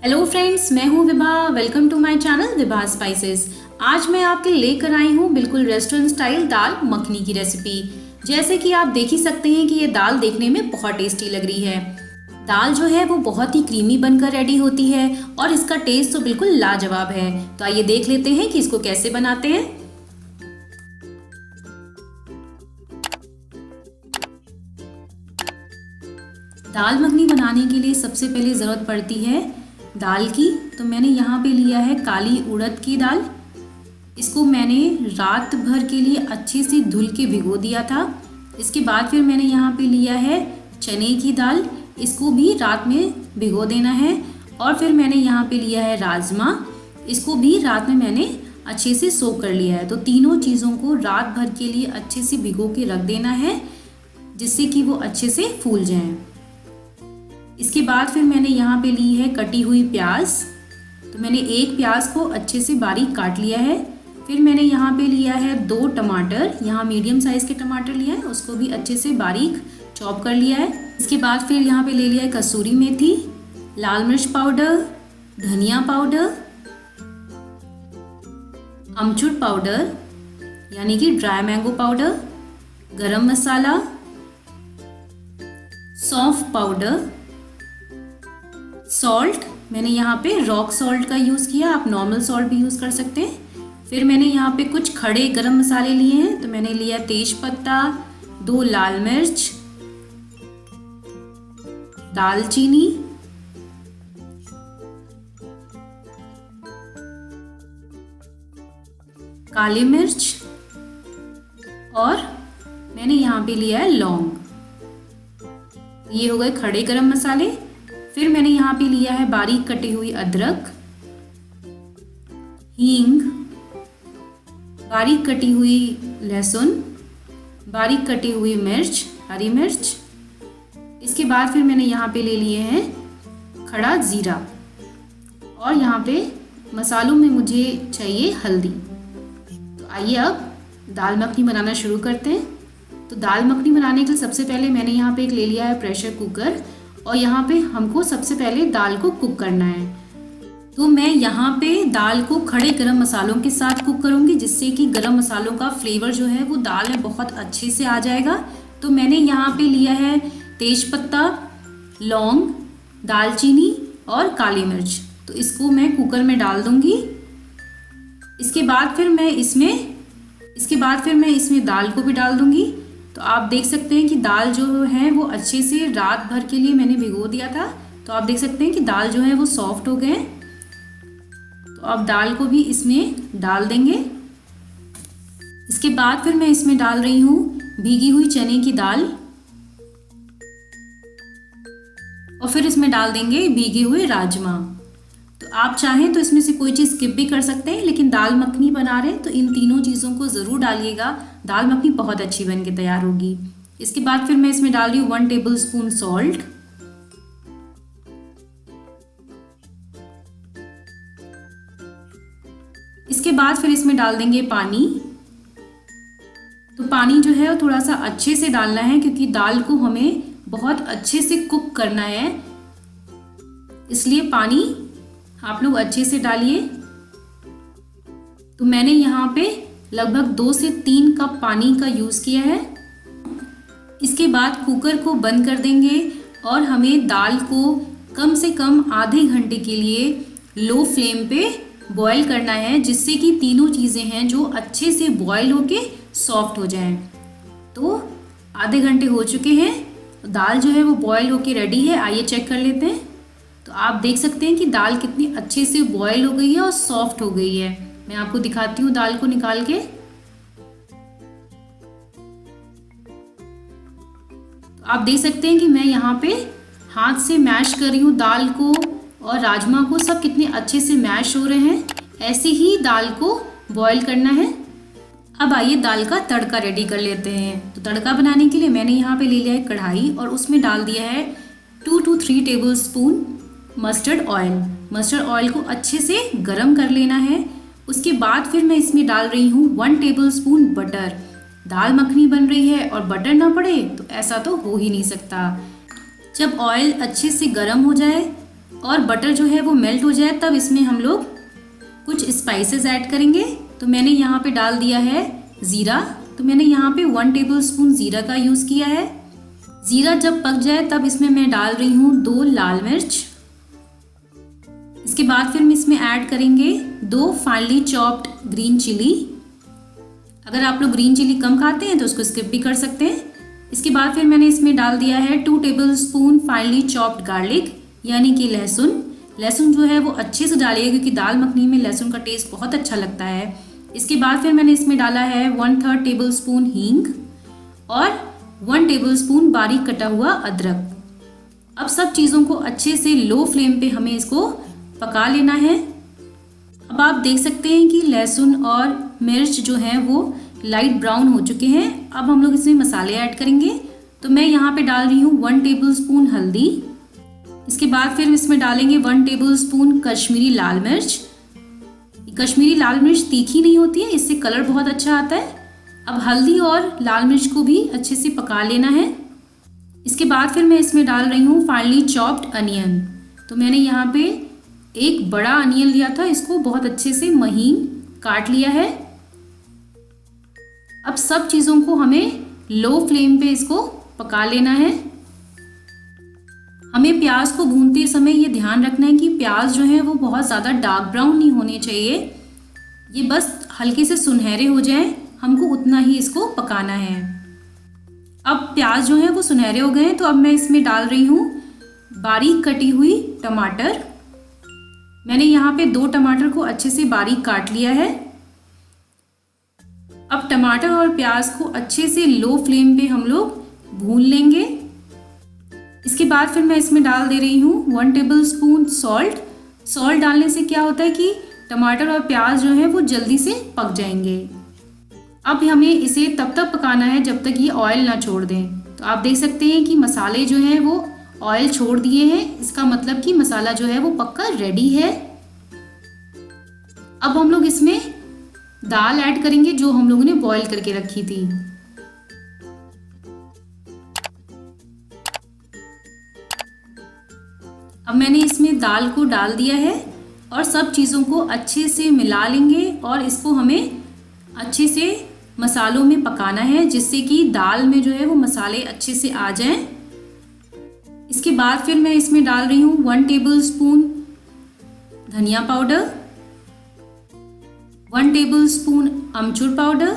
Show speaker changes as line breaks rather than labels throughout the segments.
Hello friends, मैं हूँ Vibha. Welcome to my channel Vibha spices. आज मैं आपके लेकर आई हूँ बिल्कुल रेस्टोरेंट स्टाइल दाल मखनी की रेसिपी। जैसे कि आप देख ही सकते हैं कि ये दाल देखने में बहुत टेस्टी लग रही है। दाल जो है वो बहुत ही क्रीमी बनकर रेडी होती है और इसका टेस्ट तो बिल्कुल लाजवाब है। तो आइए देख लेते हैं कि इसको कैसे बनाते हैं। दाल मखनी बनाने के लिए सबसे पहले ज़रूरत पड़ती है दाल की। तो मैंने यहाँ पे लिया है काली उड़द की दाल। इसको मैंने रात भर के लिए अच्छे से धुल के भिगो दिया था। इसके बाद फिर मैंने यहाँ पे लिया है चने की दाल। इसको भी रात में भिगो देना है। और फिर मैंने यहाँ पे लिया है राजमा। इसको भी रात में मैंने अच्छे से सोक कर लिया है। तो तीनों चीज़ों को रात भर के लिए अच्छे से भिगो के रख देना है, जिससे कि वो अच्छे से फूल जाएं। इसके बाद फिर मैंने यहाँ पे ली है कटी हुई प्याज। तो मैंने एक प्याज को अच्छे से बारीक काट लिया है। फिर मैंने यहाँ पे लिया है 2 टमाटर, यहाँ मीडियम साइज़ के टमाटर लिया है, उसको भी अच्छे से बारीक चॉप कर लिया है। इसके बाद फिर यहाँ पे ले लिया है कसूरी मेथी, लाल मिर्च पाउडर, धनिया पाउडर, अमचूर पाउडर यानी कि ड्राई मैंगो पाउडर, गरम मसाला, सौंफ पाउडर, सॉल्ट। मैंने यहाँ पे रॉक सॉल्ट का यूज़ किया, आप नॉर्मल सॉल्ट भी यूज़ कर सकते हैं। फिर मैंने यहाँ पे कुछ खड़े गरम मसाले लिए हैं। तो मैंने लिया तेज पत्ता, 2 लाल मिर्च, दालचीनी, काली मिर्च और मैंने यहाँ पे लिया है लौंग। ये हो गए खड़े गरम मसाले। फिर मैंने यहाँ पे लिया है बारीक कटी हुई अदरक, हींग, बारीक कटी हुई लहसुन, बारीक कटी हुई मिर्च, हरी मिर्च। इसके बाद फिर मैंने यहाँ पे ले लिए हैं खड़ा जीरा। और यहाँ पे मसालों में मुझे चाहिए हल्दी। तो आइए अब दाल मखनी बनाना शुरू करते हैं। तो दाल मखनी बनाने के लिए सबसे पहले मैंने यहाँ पे एक ले लिया है प्रेशर कुकर। और यहाँ पे हमको सबसे पहले दाल को कुक करना है। तो मैं यहाँ पे दाल को खड़े गरम मसालों के साथ कुक करूँगी, जिससे कि गरम मसालों का फ्लेवर जो है वो दाल में बहुत अच्छे से आ जाएगा। तो मैंने यहाँ पे लिया है तेज पत्ता, लौंग, दालचीनी और काली मिर्च। तो इसको मैं कुकर में डाल दूँगी। इसके बाद फिर मैं इसमें दाल को भी डाल दूँगी। तो आप देख सकते हैं कि दाल जो है वो अच्छे से रात भर के लिए मैंने भिगो दिया था। तो आप देख सकते हैं कि दाल जो है वो सॉफ्ट हो गए हैं। तो अब दाल को भी इसमें डाल देंगे। इसके बाद फिर मैं इसमें डाल रही हूँ भीगी हुई चने की दाल। और फिर इसमें डाल देंगे भीगे हुए राजमा। तो आप चाहें तो इसमें से कोई चीज़ स्किप भी कर सकते हैं, लेकिन दाल मखनी बना रहे हैं तो इन तीनों चीज़ों को ज़रूर डालिएगा। दाल मखनी बहुत अच्छी बन के तैयार होगी। इसके बाद फिर मैं इसमें डाल रही हूँ 1 टेबलस्पून सॉल्ट। इसके बाद फिर इसमें डाल देंगे पानी। तो पानी जो है वो थोड़ा सा अच्छे से डालना है, क्योंकि दाल को हमें बहुत अच्छे से कुक करना है, इसलिए पानी आप लोग अच्छे से डालिए। तो मैंने यहाँ पे लगभग 2 से 3 कप पानी का यूज़ किया है। इसके बाद कुकर को बंद कर देंगे और हमें दाल को कम से कम आधे घंटे के लिए लो फ्लेम पे बॉईल करना है, जिससे कि तीनों चीज़ें हैं जो अच्छे से बॉईल होके सॉफ्ट हो जाएं। तो आधे घंटे हो चुके हैं। दाल जो है वो बॉईल होके रेडी है। आइए चेक कर लेते हैं। तो आप देख सकते हैं कि दाल कितनी अच्छे से बॉईल हो गई है और सॉफ्ट हो गई है। मैं आपको दिखाती हूँ दाल को निकाल के। तो आप देख सकते हैं कि मैं यहाँ पे हाथ से मैश कर रही हूँ दाल को और राजमा को, सब कितने अच्छे से मैश हो रहे हैं। ऐसे ही दाल को बॉईल करना है। अब आइए दाल का तड़का रेडी कर लेते हैं। तो तड़का बनाने के लिए मैंने यहाँ पे ले लिया है कढ़ाई और उसमें डाल दिया है 2 to 3 tablespoon mustard oil. Mustard oil को अच्छे से गरम कर लेना है। उसके बाद फिर मैं इसमें डाल रही हूँ 1 टेबलस्पून बटर। दाल मखनी बन रही है और बटर ना पड़े तो ऐसा तो हो ही नहीं सकता। जब ऑयल अच्छे से गरम हो जाए और बटर जो है वो मेल्ट हो जाए तब इसमें हम लोग कुछ स्पाइसेस ऐड करेंगे। तो मैंने यहाँ पे डाल दिया है ज़ीरा। तो मैंने यहाँ पे 1 टेबलस्पून ज़ीरा का यूज़ किया है। ज़ीरा जब पक जाए तब इसमें मैं डाल रही हूँ 2 लाल मिर्च। इसके बाद फिर हम इसमें ऐड करेंगे 2 फाइनली चॉप्ड ग्रीन चिली। अगर आप लोग ग्रीन चिली कम खाते हैं तो उसको स्किप भी कर सकते हैं। इसके बाद फिर मैंने इसमें डाल दिया है 2 टेबलस्पून फाइनली चॉप्ड गार्लिक, यानी कि लहसुन। लहसुन जो है वो अच्छे से डालिए क्योंकि दाल मखनी में लहसुन का टेस्ट बहुत अच्छा लगता है। इसके बाद फिर मैंने इसमें डाला है 1/3 टेबलस्पून हींग और 1 टेबलस्पून बारीक कटा हुआ अदरक। अब सब चीज़ों को अच्छे से लो फ्लेम पे हमें इसको पका लेना है। अब आप देख सकते हैं कि लहसुन और मिर्च जो है वो लाइट ब्राउन हो चुके हैं। अब हम लोग इसमें मसाले ऐड करेंगे। तो मैं यहाँ पे डाल रही हूँ 1 टेबलस्पून हल्दी। इसके बाद फिर इसमें डालेंगे 1 टेबलस्पून कश्मीरी लाल मिर्च। कश्मीरी लाल मिर्च तीखी नहीं होती है, इससे कलर बहुत अच्छा आता है। अब हल्दी और लाल मिर्च को भी अच्छे से पका लेना है। इसके बाद फिर मैं इसमें डाल रही हूँ फाइनली चॉप्ड अनियन। तो मैंने यहाँ पे एक बड़ा अनियन लिया था, इसको बहुत अच्छे से महीन काट लिया है। अब सब चीज़ों को हमें लो फ्लेम पे इसको पका लेना है। हमें प्याज को भूनते समय ये ध्यान रखना है कि प्याज जो है वो बहुत ज़्यादा डार्क ब्राउन नहीं होने चाहिए, ये बस हल्के से सुनहरे हो जाएं, हमको उतना ही इसको पकाना है। अब प्याज जो है वो सुनहरे हो गए हैं, तो अब मैं इसमें डाल रही हूँ बारीक कटी हुई टमाटर। मैंने यहाँ पे 2 टमाटर को अच्छे से बारीक काट लिया है। अब टमाटर और प्याज को अच्छे से लो फ्लेम पे हम लोग भून लेंगे। इसके बाद फिर मैं इसमें डाल दे रही हूँ 1 टेबलस्पून सॉल्ट। सॉल्ट डालने से क्या होता है कि टमाटर और प्याज जो है वो जल्दी से पक जाएंगे। अब हमें इसे तब तक पकाना है जब तक ये ऑयल ना छोड़ दें। तो आप देख सकते हैं कि मसाले जो हैं वो ऑयल छोड़ दिए हैं, इसका मतलब कि मसाला जो है वो पक्का रेडी है। अब हम लोग इसमें दाल ऐड करेंगे जो हम लोगों ने बॉईल करके रखी थी। अब मैंने इसमें दाल को डाल दिया है और सब चीज़ों को अच्छे से मिला लेंगे और इसको हमें अच्छे से मसालों में पकाना है जिससे कि दाल में जो है वो मसाले अच्छे से आ जाएं। इसके बाद फिर मैं इसमें डाल रही हूँ 1 टेबलस्पून धनिया पाउडर, 1 टेबलस्पून अमचूर पाउडर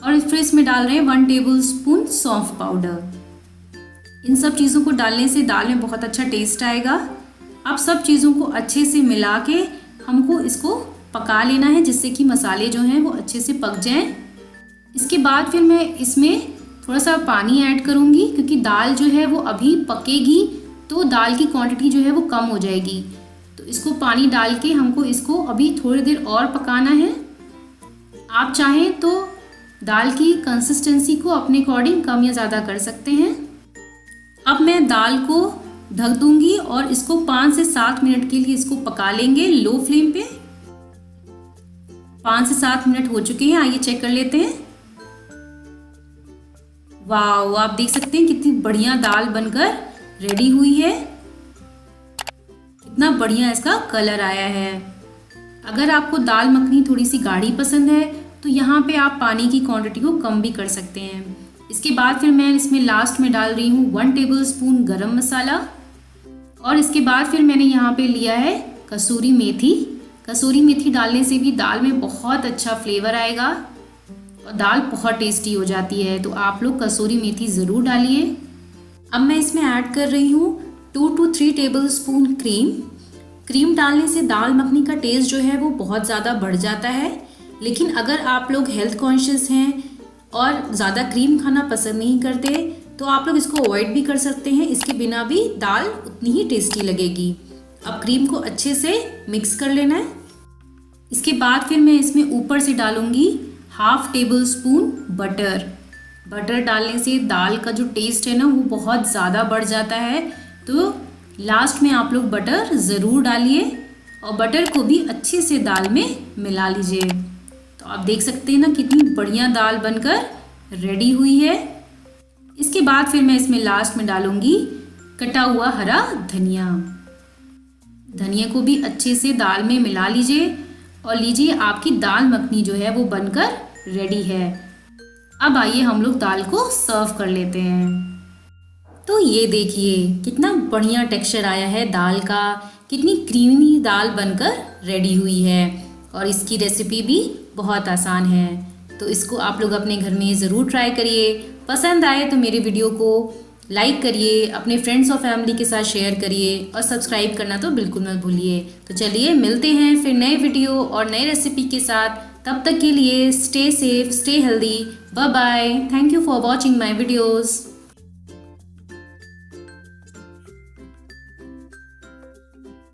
और फिर इसमें डाल रहे हैं 1 टेबलस्पून सौंफ पाउडर। इन सब चीज़ों को डालने से दाल में बहुत अच्छा टेस्ट आएगा। अब सब चीज़ों को अच्छे से मिला के हमको इसको पका लेना है जिससे कि मसाले जो हैं वो अच्छे से पक जाएं। इसके बाद फिर मैं इसमें थोड़ा सा पानी ऐड करूँगी क्योंकि दाल जो है वो अभी पकेगी तो दाल की क्वांटिटी जो है वो कम हो जाएगी। तो इसको पानी डाल के हमको इसको अभी थोड़ी देर और पकाना है। आप चाहें तो दाल की कंसिस्टेंसी को अपने अकॉर्डिंग कम या ज़्यादा कर सकते हैं। अब मैं दाल को ढक दूंगी और इसको 5 से 7 मिनट के लिए इसको पका लेंगे लो फ्लेम पे। 5 से 7 मिनट हो चुके हैं, आइए चेक कर लेते हैं। वाओ, आप देख सकते हैं कितनी बढ़िया दाल बनकर रेडी हुई है, कितना बढ़िया इसका कलर आया है। अगर आपको दाल मखनी थोड़ी सी गाढ़ी पसंद है तो यहाँ पे आप पानी की क्वांटिटी को कम भी कर सकते हैं। इसके बाद फिर मैं इसमें लास्ट में डाल रही हूँ 1 टेबलस्पून गरम मसाला और इसके बाद फिर मैंने यहाँ पे लिया है कसूरी मेथी। कसूरी मेथी डालने से भी दाल में बहुत अच्छा फ्लेवर आएगा और दाल बहुत टेस्टी हो जाती है, तो आप लोग कसूरी मेथी ज़रूर डालिए। अब मैं इसमें ऐड कर रही हूँ 2 to 3 टेबलस्पून क्रीम। क्रीम डालने से दाल मखनी का टेस्ट जो है वो बहुत ज़्यादा बढ़ जाता है, लेकिन अगर आप लोग हेल्थ कॉन्शियस हैं और ज़्यादा क्रीम खाना पसंद नहीं करते तो आप लोग इसको अवॉइड भी कर सकते हैं, इसके बिना भी दाल उतनी ही टेस्टी लगेगी। अब क्रीम को अच्छे से मिक्स कर लेना है। इसके बाद फिर मैं इसमें ऊपर से डालूंगी 1/2 टेबलस्पून बटर। बटर डालने से दाल का जो टेस्ट है ना वो बहुत ज़्यादा बढ़ जाता है, तो लास्ट में आप लोग बटर ज़रूर डालिए और बटर को भी अच्छे से दाल में मिला लीजिए। तो आप देख सकते हैं ना कितनी बढ़िया दाल बनकर रेडी हुई है। इसके बाद फिर मैं इसमें लास्ट में डालूंगी कटा हुआ हरा धनिया। धनिया को भी अच्छे से दाल में मिला लीजिए और लीजिए आपकी दाल मखनी जो है वो बनकर रेडी है। अब आइए हम लोग दाल को सर्व कर लेते हैं। तो ये देखिए कितना बढ़िया टेक्सचर आया है दाल का, कितनी क्रीमी दाल बनकर रेडी हुई है और इसकी रेसिपी भी बहुत आसान है। तो इसको आप लोग अपने घर में ज़रूर ट्राई करिए। पसंद आए तो मेरे वीडियो को लाइक करिए, अपने फ्रेंड्स और फैमिली के साथ शेयर करिए और सब्सक्राइब करना तो बिल्कुल मत भूलिए। तो चलिए मिलते हैं फिर नए वीडियो और नए रेसिपी के साथ। तब तक के लिए stay safe, stay healthy, bye bye. Thank you for watching my videos.